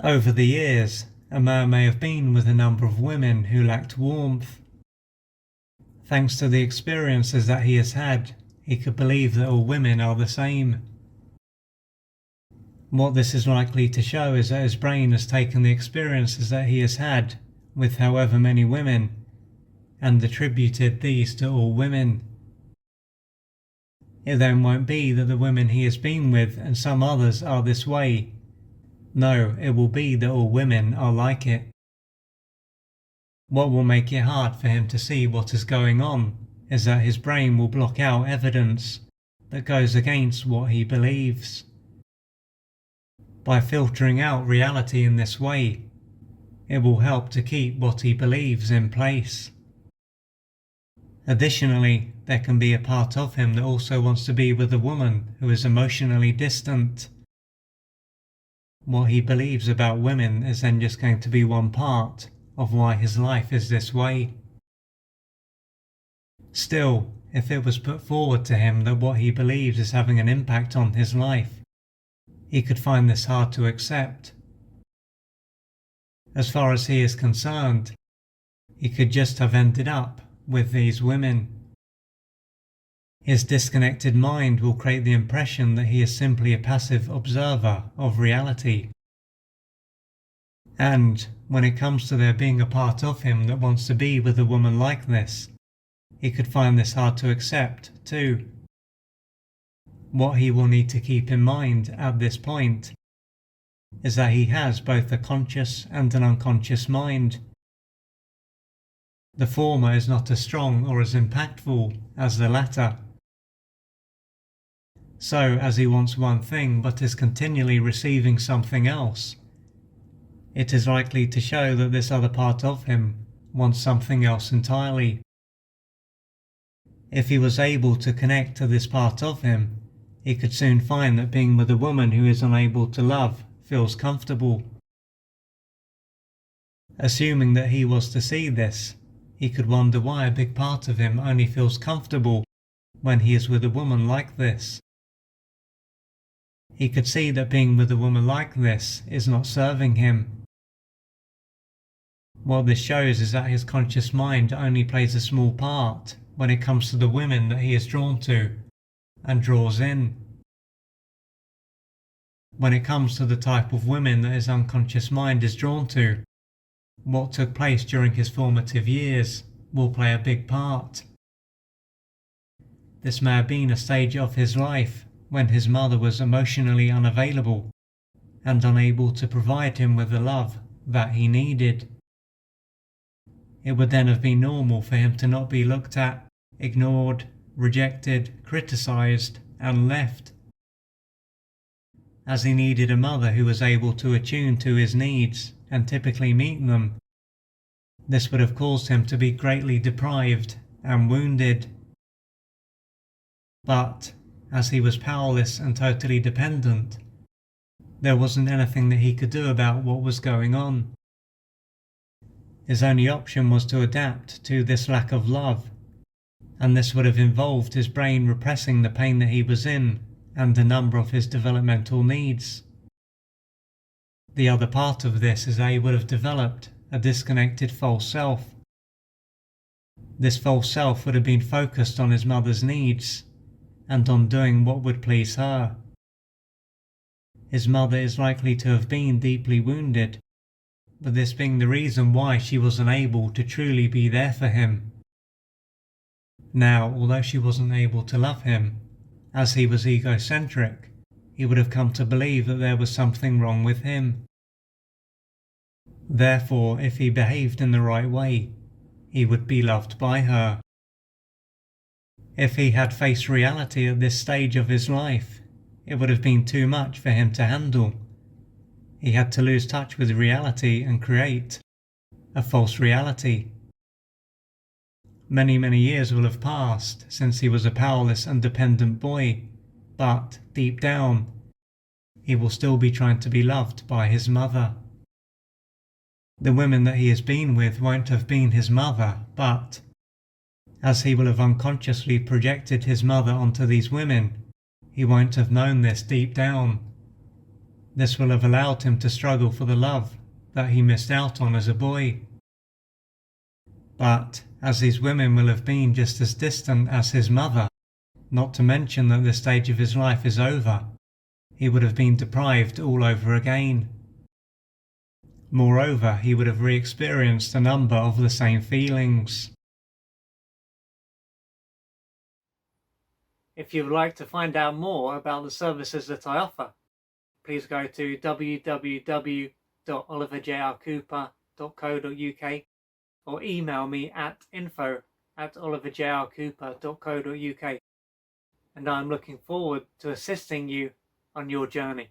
Over the years, a man may have been with a number of women who lacked warmth. Thanks to the experiences that he has had, he could believe that all women are the same. What this is likely to show is that his brain has taken the experiences that he has had with however many women and attributed these to all women. It then won't be that the women he has been with and some others are this way. No, it will be that all women are like it. What will make it hard for him to see what is going on is that his brain will block out evidence that goes against what he believes. By filtering out reality in this way, it will help to keep what he believes in place. Additionally, there can be a part of him that also wants to be with a woman who is emotionally distant. What he believes about women is then just going to be one part of why his life is this way. Still, if it was put forward to him that what he believes is having an impact on his life, he could find this hard to accept. As far as he is concerned, he could just have ended up with these women. His disconnected mind will create the impression that he is simply a passive observer of reality. And when it comes to there being a part of him that wants to be with a woman like this, he could find this hard to accept too. What he will need to keep in mind at this point is that he has both a conscious and an unconscious mind. The former is not as strong or as impactful as the latter. So, as he wants one thing but is continually receiving something else, it is likely to show that this other part of him wants something else entirely. If he was able to connect to this part of him, he could soon find that being with a woman who is unable to love feels comfortable. Assuming that he was to see this, he could wonder why a big part of him only feels comfortable when he is with a woman like this. He could see that being with a woman like this is not serving him. What this shows is that his conscious mind only plays a small part when it comes to the women that he is drawn to and draws in. When it comes to the type of women that his unconscious mind is drawn to, what took place during his formative years will play a big part. This may have been a stage of his life when his mother was emotionally unavailable and unable to provide him with the love that he needed. It would then have been normal for him to not be looked at, ignored, rejected, criticized, and left. As he needed a mother who was able to attune to his needs and typically meet them, this would have caused him to be greatly deprived and wounded. But, as he was powerless and totally dependent, there wasn't anything that he could do about what was going on. His only option was to adapt to this lack of love, and this would have involved his brain repressing the pain that he was in and a number of his developmental needs. The other part of this is that he would have developed a disconnected false self. This false self would have been focused on his mother's needs and on doing what would please her. His mother is likely to have been deeply wounded, but this being the reason why she was unable to truly be there for him. Now, although she wasn't able to love him, as he was egocentric, he would have come to believe that there was something wrong with him. Therefore, if he behaved in the right way, he would be loved by her. If he had faced reality at this stage of his life, it would have been too much for him to handle. He had to lose touch with reality and create a false reality. Many, many years will have passed since he was a powerless and dependent boy, but deep down, he will still be trying to be loved by his mother. The women that he has been with won't have been his mother, but as he will have unconsciously projected his mother onto these women, he won't have known this deep down. This will have allowed him to struggle for the love that he missed out on as a boy. But as these women will have been just as distant as his mother, not to mention that this stage of his life is over, he would have been deprived all over again. Moreover, he would have re-experienced a number of the same feelings. If you would like to find out more about the services that I offer, please go to www.oliverjrcooper.co.uk or email me at info@oliverjrcooper.co.uk, and I'm looking forward to assisting you on your journey.